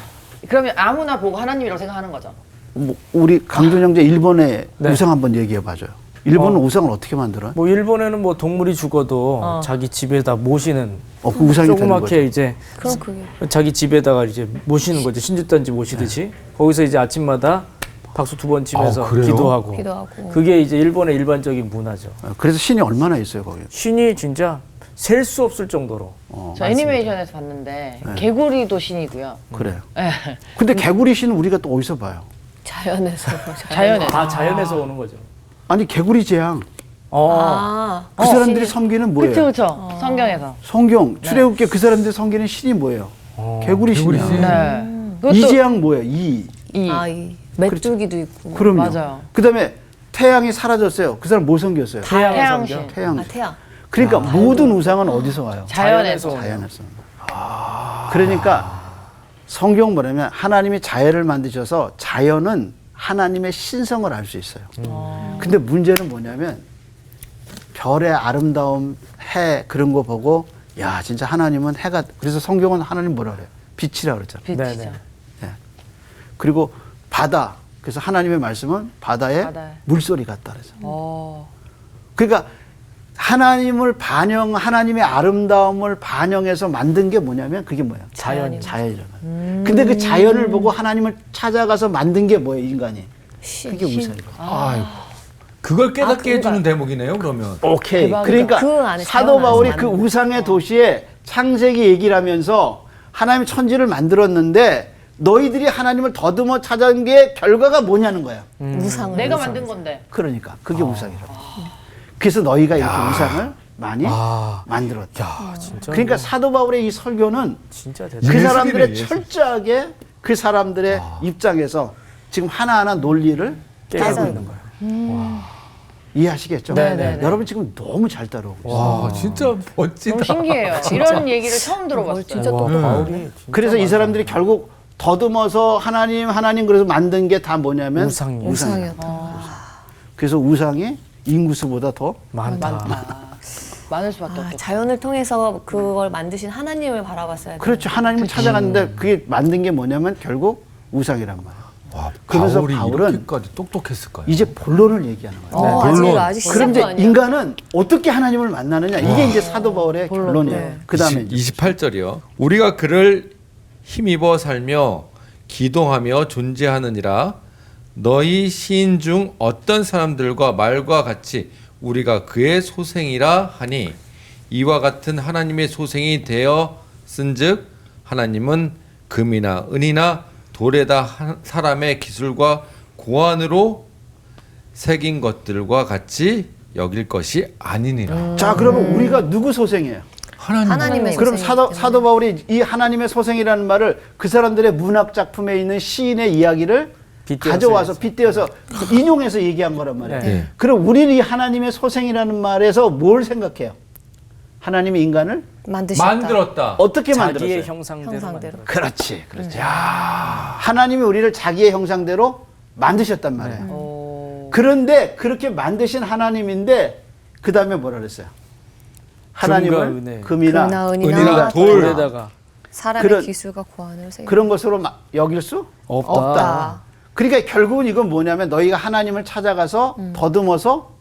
B: 그러면 아무나 보고 하나님이라고 생각하는 거죠.
D: 뭐 우리 강준 형제 일본의
C: 네.
D: 우상 한번 얘기해 봐줘요. 일본은 우상을 어떻게 만들어요?
C: 뭐 일본에는 뭐 동물이 죽어도 자기 집에다 모시는
D: 그 우상이 되는 거죠.
C: 조그맣게 이제
A: 그럼 그게
C: 자기 집에다가 이제 모시는 거죠. 신주단지 모시듯이 거기서 이제 아침마다 박수 2번 치면서
E: 아, 그래요?
C: 기도하고.
A: 기도하고.
C: 그게 이제 일본의 일반적인 문화죠.
D: 그래서 신이 얼마나 있어요 거기?
C: 신이 진짜 셀 수 없을 정도로.
B: 저 애니메이션에서 봤는데 개구리도 신이고요.
D: 그래요.
B: 네.
D: 근데 개구리 신은 우리가 또 어디서 봐요?
A: 자연에서.
B: 자연에서.
C: 다 자연에서 오는 거죠.
D: 아니 개구리 재앙.
A: 아,
D: 그 사람들이 섬기는 뭐예요?
B: 그쵸 그쵸. 성경에서.
D: 성경 출애굽기 그 사람들이 섬기는 신이 뭐예요? 개구리 신이야.
E: 개구리 신.
B: 네. 그것도
D: 이 재앙 뭐예요? 이.
A: 이 메뚜기도 있고.
D: 그럼요.
B: 맞아요.
D: 그다음에 태양이 사라졌어요. 그 사람 뭐 섬겼어요?
B: 태양신.
D: 태양.
A: 아, 태양.
D: 그러니까 모든 우상은 어디서 와요?
B: 자연에서.
D: 자연에서. 그러니까 성경 뭐냐면 하나님이 자연을 만드셔서 자연은 하나님의 신성을 알 수 있어요. 근데 문제는 뭐냐면 별의 아름다움, 해 그런 거 보고 야 진짜 하나님은 해가 그래서 성경은 하나님 뭐라 그래요? 빛이라 그러잖아요.
B: 빛이죠.
C: 네네.
D: 그리고 바다 그래서 하나님의 말씀은 바다에
B: 바다에.
D: 물소리 같다 그래서.
B: 어.
D: 그러니까 하나님을 하나님의 아름다움을 반영해서 만든 게 뭐냐면 그게 뭐야? 자연이잖아. 근데 그 자연을 보고 하나님을 찾아가서 만든 게 뭐예요, 인간이? 그게 우상이거든.
E: 아이고. 그걸 깨닫게 해주는 대목이네요. 그러면.
D: 오케이.
B: 대박이다.
D: 그러니까
A: 그 안에
D: 사도
A: 자연
D: 바울이
A: 안에서
D: 그
A: 만든
D: 우상의 도시에 창세기 얘기를 하면서 하나님 천지를 만들었는데 너희들이 하나님을 더듬어 찾은 게 결과가 뭐냐는 거야.
A: 우상을.
B: 내가 만든 건데.
D: 그러니까 그게 우상이라고. 그래서 너희가 이렇게 우상을 많이 만들었다.
C: 야, 진짜.
D: 그러니까 사도 바울의 이 설교는
C: 진짜
D: 그
C: 대단.
D: 사람들의
E: 예술이네, 예술.
D: 철저하게 그 사람들의 입장에서 지금 하나하나 논리를
C: 깨닫고 있는 거예요.
D: 이해하시겠죠?
C: 네네.
D: 여러분 지금 너무 잘 따라오고 있어요.
E: 와, 진짜 멋지다.
B: 너무 신기해요. 이런 얘기를 처음 들어봤어요.
A: 진짜
C: 와,
A: 똑똑하다.
C: 바울이 진짜
D: 그래서 이
C: 많다.
D: 사람들이 결국 더듬어서 하나님 그래서 만든 게 다 뭐냐면
C: 우상이에요.
A: 우상이었다.
D: 그래서 우상이 인구수보다 더
C: 많다.
B: 많을 수밖에
A: 아,
B: 없죠.
A: 자연을 통해서 그걸 만드신 하나님을 바라봤어야 돼.
D: 그렇죠. 하나님을 찾아갔는데 그게 만든 게 뭐냐면 결국 우상이란 말이에요.
E: 와,
D: 그러면서
E: 바울이
D: 바울은
E: 이렇게까지 똑똑했을까요?
D: 이제 본론을 얘기하는 거예요.
E: 본론.
A: 아직 시작도
D: 그럼 이제
A: 아니야.
D: 인간은 어떻게 하나님을 만나느냐 이게 이제 사도 바울의 결론이에요.
A: 네.
D: 그다음에
E: 28절이요. 우리가 그를 힘입어 살며 기도하며 존재하느니라. 너희 시인 중 어떤 사람들과 말과 같이 우리가 그의 소생이라 하니 이와 같은 하나님의 소생이 되어 쓴즉 하나님은 금이나 은이나 돌에다 사람의 기술과 고안으로 새긴 것들과 같이 여길 것이 아니니라.
D: 자 그러면 우리가 누구 소생이에요?
A: 하나님의
D: 그럼
A: 소생이기
D: 사도 바울이 이 하나님의 소생이라는 말을 그 사람들의 문학 작품에 있는 시인의 이야기를
C: 빗대어서
D: 가져와서
C: 해야죠.
D: 빗대어서 인용해서 얘기한 거란 말이에요.
C: 네.
D: 그럼 우리는 이 하나님의 소생이라는 말에서 뭘 생각해요? 하나님이 인간을
A: 만드셨다.
E: 만들었다.
D: 어떻게
C: 자기의
D: 만들었어요?
C: 형상대로.
A: 형상대로.
C: 만들었어요.
D: 그렇지. 하나님이 우리를 자기의 형상대로 만드셨단 말이에요. 그런데 그렇게 만드신 하나님인데 그 다음에 뭐라 그랬어요?
C: 금과
D: 하나님을
C: 은혜.
D: 금이나
A: 금이나
E: 은이나
A: 은이나
E: 돌.
C: 돌에다가
A: 사람의
D: 그런-
A: 기술과 고안을 세우는
D: 그런 것으로 여길 수
C: 없다.
A: 없다.
D: 그러니까 결국은 이건 뭐냐면 너희가 하나님을 찾아가서 더듬어서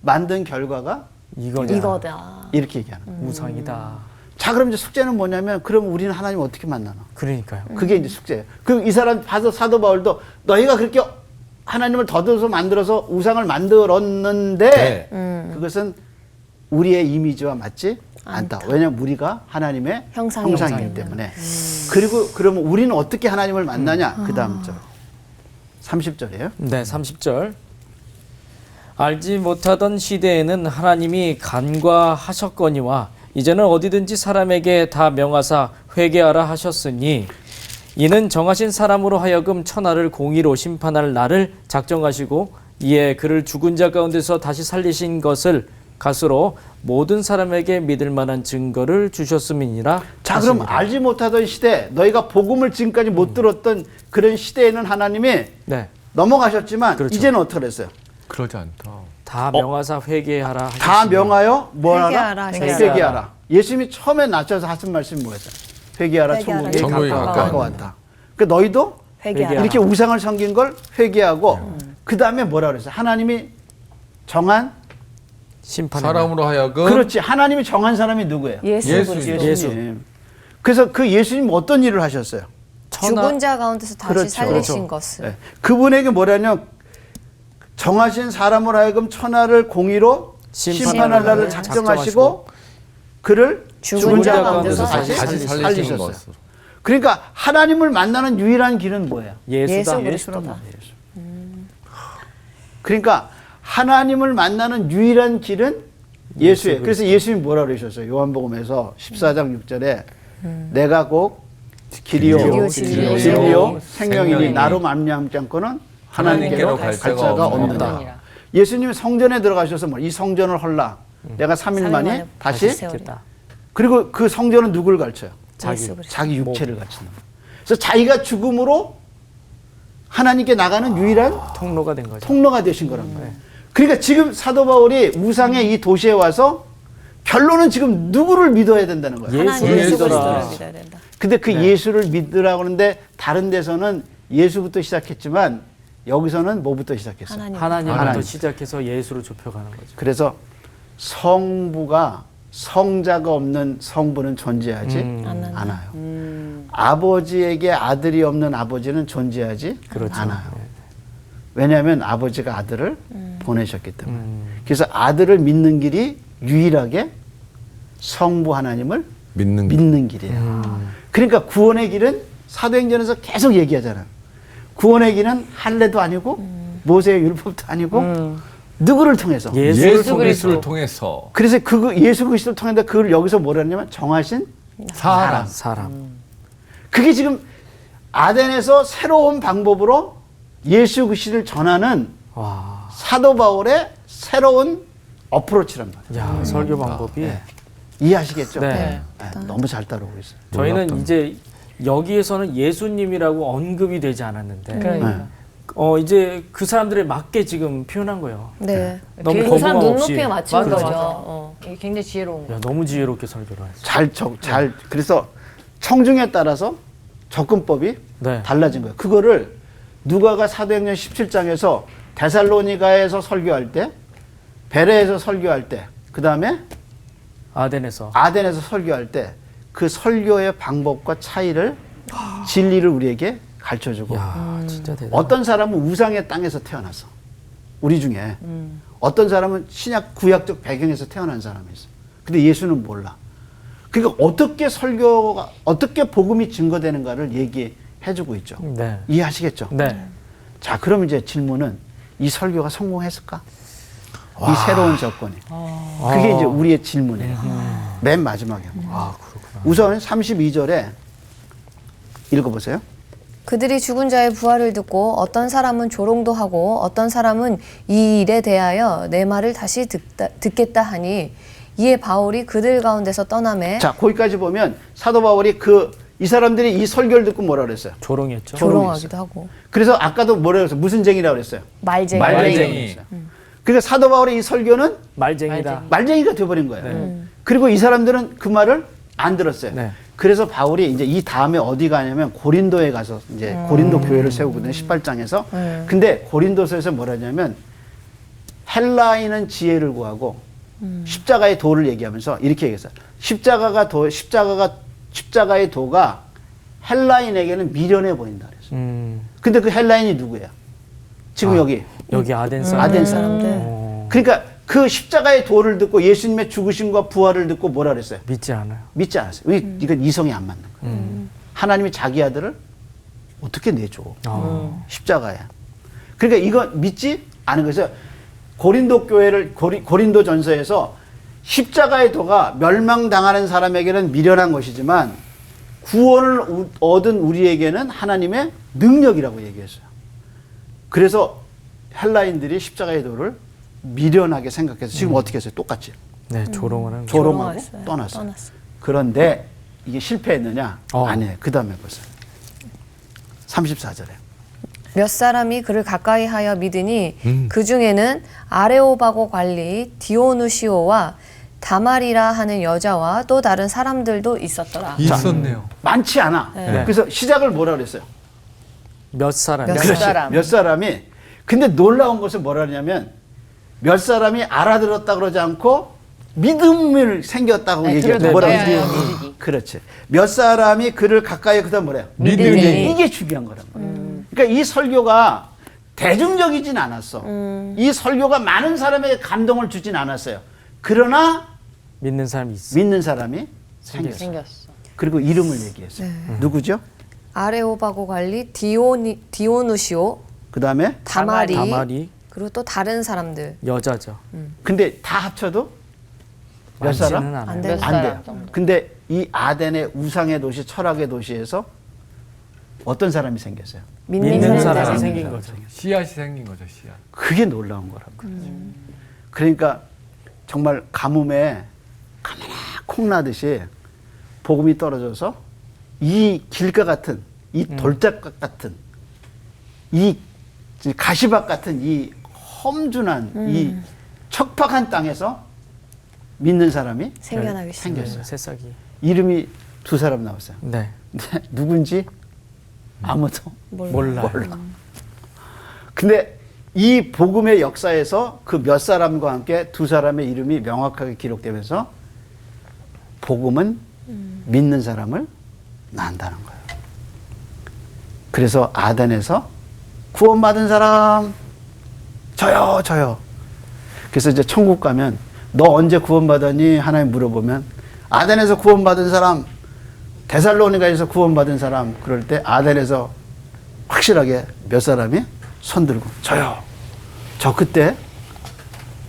D: 만든 결과가
C: 이거냐.
A: 이거다.
D: 이렇게 얘기하는 거예요.
C: 우상이다.
D: 자, 그럼 이제 숙제는 뭐냐면 그럼 우리는 하나님을 어떻게 만나나?
C: 그러니까요.
D: 그게 이제 숙제예요. 그 이 사람 봐서 사도 바울도 너희가 그렇게 하나님을 더듬어서 만들어서 우상을 만들었는데
E: 네.
D: 그것은 우리의 이미지와 맞지 않다. 왜냐하면 우리가 하나님의
A: 형상이
D: 형상이기 때문에. 그리고 그러면 우리는 어떻게 하나님을 만나냐? 그 다음 절. 30절이에요.
C: 네, 30절. 알지 못하던 시대에는 하나님이 간과하셨거니와 이제는 어디든지 사람에게 다 명하사 회개하라 하셨으니 이는 정하신 사람으로 하여금 천하를 공의로 심판할 날을 작정하시고 이에 그를 죽은 자 가운데서 다시 살리신 것을 가스로 모든 사람에게 믿을 만한 증거를 주셨음이니라.
D: 자, 그럼
C: 하십니다.
D: 알지 못하던 시대, 너희가 복음을 지금까지 못 들었던 그런 시대에는 하나님이
C: 네,
D: 넘어가셨지만
C: 그렇죠.
D: 이제는 어떻게 했어요?
E: 그러지 않다.
C: 다 명하사 회개하라.
D: 다
C: 하셨으니.
D: 명하여 뭐
A: 회개하라
D: 하라?
A: 하셨어요.
D: 회개하라. 예수님이 처음에 낮춰서 하신 말씀이 뭐였어요? 회개하라,
A: 회개하라.
D: 천국이
E: 천국이
D: 가까웠다. 그 너희도
A: 회개하라.
D: 이렇게 우상을 섬긴 걸 회개하고 그 다음에 뭐라 그랬어요? 하나님이 정한
C: 심판.
E: 사람으로 하여금
D: 그렇지. 하나님이 정한 사람이 누구예요?
A: 예수
E: 예수.
A: 그리스도.
D: 예수님. 그래서 그 예수님 어떤 일을 하셨어요?
A: 죽은 자 가운데서 다시
D: 그렇죠.
A: 살리신
C: 그렇죠.
A: 것을
D: 네. 그분에게 뭐냐면 정하신 사람으로 하여금 천하를 공의로 심판할 날을 작정하시고 그를 죽은 자 가운데서 다시
E: 살리신
D: 살리셨어요.
E: 것으로.
D: 그러니까 하나님을 만나는 유일한 길은 뭐예요?
C: 예수다.
A: 예수
D: 예수란
A: 그리스도다.
D: 말이에요. 예수. 그러니까 하나님을 만나는 유일한 길은 예수예요. 그래서 예수님이 뭐라 그러셨어요? 요한복음에서 14장 6절에 내가 곧 길이요
A: 길이요,
D: 진리요,
A: 진리요,
D: 생명이니
E: 생명이니
D: 나로 말미암지 않고는 하나님께로 갈
E: 갈
D: 자가
E: 자가
D: 없는다.
B: 없느니라.
D: 예수님이 성전에 들어가셔서 이 성전을 헐라. 내가 3일 만에
A: 만에
D: 다시
A: 세우리라.
D: 그리고 그 성전은 누굴 가르쳐요?
A: 예수 그리스도.
D: 자기 육체를 가르치는 거예요. 그래서 자기가 죽음으로 하나님께 나가는 유일한
C: 통로가 된 거죠.
D: 통로가 되신 거란 거예요. 그러니까 지금 사도 바울이 우상의 이 도시에 와서 결론은 지금 누구를 믿어야 된다는 거예요.
A: 하나님
C: 예수를
A: 예수
C: 믿어라.
A: 그리스도를 믿어야 된다.
D: 근데 그 예수를 믿으라고 하는데 다른 데서는 예수부터 시작했지만 여기서는 뭐부터 시작했어요?
A: 하나님.
C: 하나님부터 시작해서 예수로 좁혀가는 거죠.
D: 그래서 성부가 성자가 없는 성부는 존재하지 않아요. 아버지에게 아들이 없는 아버지는 존재하지
C: 그렇죠.
D: 않아요. 왜냐하면 아버지가 아들을 보내셨기 때문에. 그래서 아들을 믿는 길이 유일하게 성부 하나님을 믿는 길이에요. 그러니까 구원의 길은 사도행전에서 계속 얘기하잖아요. 구원의 길은 할례도 아니고 모세의 율법도 아니고 누구를 통해서?
E: 예수 그리스도를 통해서
D: 그래서 그 예수 그리스도를 통해서 그걸 여기서 뭐라 하냐면 정하신
E: 사람.
C: 사람.
D: 그게 지금 아덴에서 새로운 방법으로 예수 그리스도를 전하는
C: 와,
D: 사도 바울의 새로운 어프로치란 말이에요.
C: 야, 설교 방법이.
D: 네. 이해하시겠죠?
C: 네.
D: 네, 너무 잘 따라오고 있어요.
C: 저희는 이제 여기에서는 예수님이라고 언급이 되지 않았는데,
B: 그러니까.
C: 이제 그 사람들에 맞게 지금 표현한 거예요.
A: 네.
C: 너무
A: 그 사람
C: 거부감 없이.
A: 눈높이에 맞춘
B: 맞아,
A: 거죠.
B: 맞아. 이게 굉장히 지혜로운 거.
C: 야, 너무 지혜롭게 설교를 했어.
D: 그래서 청중에 따라서 접근법이
C: 네.
D: 달라진 거예요. 그거를 누가가 사도행전 17장에서 데살로니가에서 설교할 때, 베레에서 설교할 때, 그 다음에
C: 아덴에서.
D: 아덴에서 설교할 때 그 설교의 방법과 차이를 진리를 우리에게 가르쳐주고
C: 야, 진짜 대단.
D: 어떤 사람은 우상의 땅에서 태어나서 우리 중에 어떤 사람은 신약 구약적 배경에서 태어난 사람이 있어. 근데 예수는 몰라. 그러니까 어떻게 설교가 어떻게 복음이 증거되는가를 얘기해주고 있죠.
C: 네.
D: 이해하시겠죠?
C: 네.
D: 자, 그럼 이제 질문은 이 설교가 성공했을까? 이 새로운 접근이. 그게 이제 우리의 질문이에요. 맨 마지막에.
C: 아, 그렇구나.
D: 우선 32절에 읽어보세요.
A: 그들이 죽은 자의 부활을 듣고 어떤 사람은 조롱도 하고 어떤 사람은 이 일에 대하여 내 말을 다시 듣겠다 하니 이에 바울이 그들 가운데서 떠나매
D: 자, 거기까지 보면 사도 바울이 그 이 사람들이 이 설교를 듣고 뭐라 그랬어요?
C: 조롱했죠.
A: 조롱하기도 하고
D: 그래서 아까도 뭐라 그랬어요? 무슨 쟁이라고 그랬어요?
A: 말쟁이.
E: 말쟁이.
D: 그러니까 사도 바울의 이 설교는
C: 말쟁이다.
D: 말쟁이가 돼버린 거예요. 그리고 이 사람들은 그 말을 안 들었어요.
C: 네.
D: 그래서 바울이 이제 이 다음에 어디 가냐면 고린도에 가서 이제 고린도 교회를 세우거든요. 18장에서. 근데 고린도서에서 뭐라 하냐면 헬라인은 지혜를 구하고 십자가의 도를 얘기하면서 이렇게 얘기했어요. 십자가의 도가 헬라인에게는 미련해 보인다 그랬어요. 근데 그 헬라인이 누구예요? 지금 여기
C: 아덴 사람.
D: 아덴 사람들. 그러니까 그 십자가의 도를 듣고 예수님의 죽으심과 부활을 듣고 뭐라 그랬어요?
C: 믿지 않아요.
D: 믿지 않았어요. 이건 이성이 안 맞는 거예요. 하나님이 자기 아들을 어떻게 내줘? 십자가에. 그러니까 이거 믿지 않은 거죠. 고린도 교회를 고린도 전서에서 십자가의 도가 멸망당하는 사람에게는 미련한 것이지만 구원을 얻은 우리에게는 하나님의 능력이라고 얘기했어요. 그래서 헬라인들이 십자가의 도를 미련하게 생각해서 지금 어떻게 했어요? 똑같이.
C: 네, 조롱을 한 거죠.
D: 조롱하고
A: 조롱했어요.
D: 떠났어요. 그런데 이게 실패했느냐? 아니에요. 그 다음에 보세요. 34절에.
A: 몇 사람이 그를 가까이 하여 믿으니 그 중에는 아레오바고 관리 디오누시오와 다말이라 하는 여자와 또 다른 사람들도 있었더라.
E: 있었네요.
D: 많지 않아. 그래서 시작을 뭐라 그랬어요?
C: 몇 사람.
A: 몇
D: 그렇지.
B: 사람.
D: 몇 사람이. 근데 놀라운 것은 뭐라 그러냐면 몇 사람이 알아들었다 그러지 않고 믿음을 생겼다고 얘기하죠. 뭐라 그러지? 그렇지. 몇 사람이 그를 가까이 그다음 뭐래요?
B: 믿으니.
D: 이게 중요한 거란 말이에요. 그러니까 이 설교가 대중적이진 않았어. 이 설교가 많은 사람에게 감동을 주진 않았어요. 그러나
C: 믿는 사람이 있어.
D: 믿는 사람이 생겼어요.
B: 생겼어.
D: 그리고 이름을 얘기했어요. 누구죠?
A: 아레오바고 관리 디오누시오,
D: 그 다음에
A: 다말이,
C: 다말이
A: 그리고 또 다른 사람들.
C: 여자죠.
D: 근데 다 합쳐도 몇
C: 많지는
D: 사람?
C: 않아요.
A: 안 되는
B: 몇
D: 안
B: 사람
D: 돼요.
B: 정도.
D: 근데 이 아덴의 우상의 도시, 철학의 도시에서 어떤 사람이 생겼어요?
C: 믿는 사람이
A: 생긴
C: 생긴 거죠.
E: 씨앗이 생긴 거죠, 씨앗.
D: 그게 놀라운 거라고. 그러니까 정말 가뭄에 가마나 콩나듯이 복음이 떨어져서 이 길가 같은, 이 돌짝각 같은, 이 가시밭 같은 이 험준한 이 척박한 땅에서 믿는 사람이
A: 생겨나기 시작해요.
D: 생겼어요.
C: 새싹이.
D: 이름이 두 사람 나왔어요.
C: 네.
D: 근데 누군지 아무도
C: 몰라요.
D: 몰라. 근데 이 복음의 역사에서 그 몇 사람과 함께 두 사람의 이름이 명확하게 기록되면서 복음은 믿는 사람을 낳는다는 거예요. 그래서 아덴에서 구원받은 사람 저요. 그래서 이제 천국 가면 너 언제 구원받았니? 하나님 물어보면 아덴에서 구원받은 사람, 데살로니가에서 구원받은 사람, 그럴 때 아덴에서 확실하게 몇 사람이 손 들고 저요. 저 그때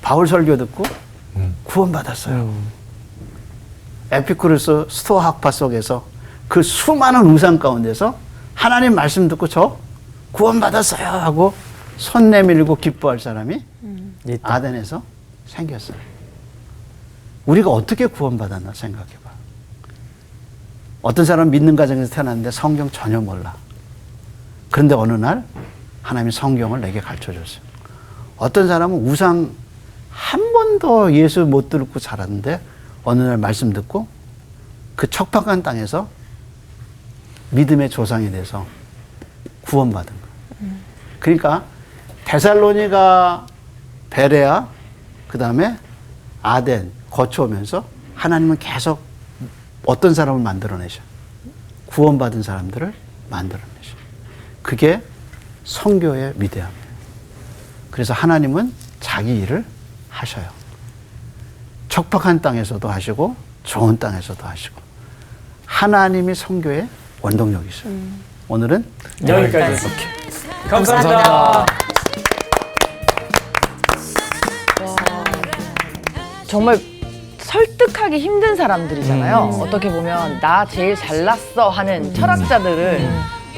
D: 바울 설교 듣고 구원받았어요. 에피쿠르스 스토아 학파 속에서 그 수많은 우상 가운데서 하나님 말씀 듣고 저 구원받았어요 하고 손 내밀고 기뻐할 사람이
C: 있다.
D: 아덴에서 생겼어요. 우리가 어떻게 구원받았나 생각해봐. 어떤 사람은 믿는 가정에서 태어났는데 성경 전혀 몰라. 그런데 어느 날 하나님이 성경을 내게 가르쳐줬어요. 어떤 사람은 우상 한 번도 예수 못 듣고 자랐는데 어느 날 말씀 듣고 그 척박한 땅에서 믿음의 조상이 돼서 구원받은 거예요. 그러니까 데살로니가, 베레아, 그 다음에 아덴 거쳐오면서 하나님은 계속 어떤 사람을 만들어내셔? 구원받은 사람들을 만들어내셔. 그게 성교의 위대함이에요. 그래서 하나님은 자기 일을 하셔요. 척박한 땅에서도 하시고 좋은 땅에서도 하시고 하나님이 성교의 원동력이셔요. 오늘은
C: 여기까지. 감사합니다.
B: 정말 설득하기 힘든 사람들이잖아요. 어떻게 보면 나 제일 잘났어 하는 철학자들을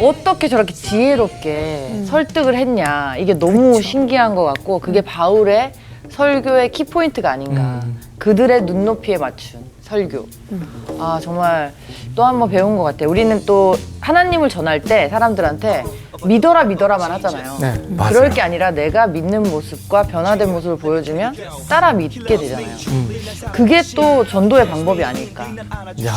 B: 어떻게 저렇게 지혜롭게 설득을 했냐. 이게 너무 신기한 것 같고 그게 바울의 설교의 키포인트가 아닌가. 그들의 눈높이에 맞춘 설교. 아, 정말 또 한 번 배운 것 같아요. 우리는 또 하나님을 전할 때 사람들한테 믿어라만 하잖아요.
E: 네,
B: 그럴
E: 맞아요.
B: 게 아니라 내가 믿는 모습과 변화된 모습을 보여주면 따라 믿게 되잖아요. 그게 또 전도의 방법이 아닐까.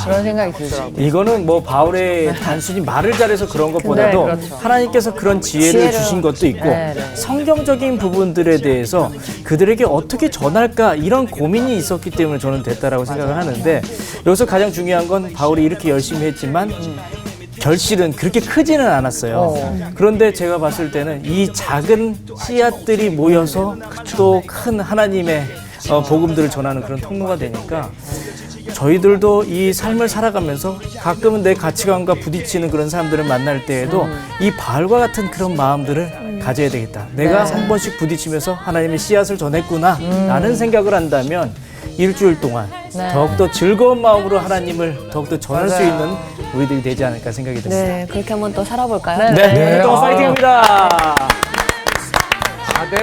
B: 그런 생각이 들더라고요.
C: 이거는 뭐 바울의 단순히 말을 잘해서 그런 것보다도
B: 네, 그렇죠.
C: 하나님께서 그런 지혜를 주신 것도 있고
B: 네, 네.
C: 성경적인 부분들에 대해서 그들에게 어떻게 전할까 이런 고민이 있었기 때문에 저는 됐다라고 생각을 하는데 여기서 가장 중요한 건 바울이 이렇게 열심히 했지만 결실은 그렇게 크지는 않았어요. 그런데 제가 봤을 때는 이 작은 씨앗들이 모여서 또 큰 하나님의 복음들을 전하는 그런 통로가 되니까 저희들도 이 삶을 살아가면서 가끔은 내 가치관과 부딪히는 그런 사람들을 만날 때에도 이 바울과 같은 그런 마음들을 가져야 되겠다. 내가 한 번씩 부딪히면서 하나님의 씨앗을 전했구나 라는 생각을 한다면 일주일 동안 더욱더 즐거운 마음으로 하나님을 더욱더 전할 수 있는 우리들이 되지 않을까 생각이 듭니다.
A: 네, 그렇게 한번 또 살아볼까요?
C: 네,
E: 네.
C: 또
E: 아.
C: 파이팅합니다.
E: 다된